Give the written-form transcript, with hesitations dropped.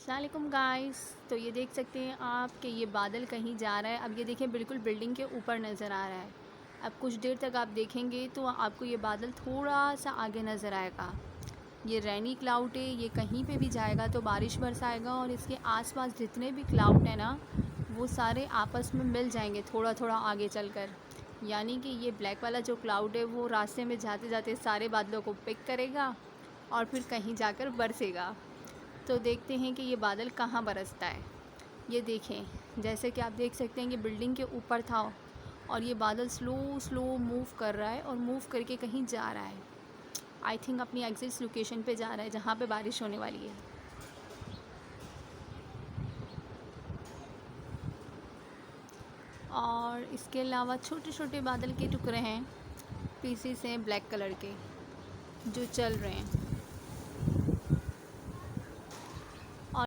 अस्सलामुअलैकुम गाइस। तो ये देख सकते हैं आप कि ये बादल कहीं जा रहा है। अब ये देखें, बिल्कुल बिल्डिंग के ऊपर नज़र आ रहा है। अब कुछ देर तक आप देखेंगे तो आपको ये बादल थोड़ा सा आगे नज़र आएगा। ये रेनी क्लाउड है, ये कहीं पे भी जाएगा तो बारिश बरसाएगा और इसके आसपास जितने भी क्लाउड हैं ना, वो सारे आपस में मिल जाएंगे थोड़ा थोड़ा आगे चलकर। यानी कि ये ब्लैक वाला जो क्लाउड है वो रास्ते में जाते जाते सारे बादलों को पिक करेगा और फिर कहीं जाकर बरसेगा। तो देखते हैं कि ये बादल कहाँ बरसता है। ये देखें, जैसे कि आप देख सकते हैं कि बिल्डिंग के ऊपर था और ये बादल स्लो स्लो मूव कर रहा है और मूव करके कहीं जा रहा है। आई थिंक अपनी एग्जिट लोकेशन पे जा रहा है जहाँ पे बारिश होने वाली है। और इसके अलावा छोटे छोटे बादल के टुकड़े हैं, पीसेस हैं ब्लैक कलर के जो चल रहे हैं।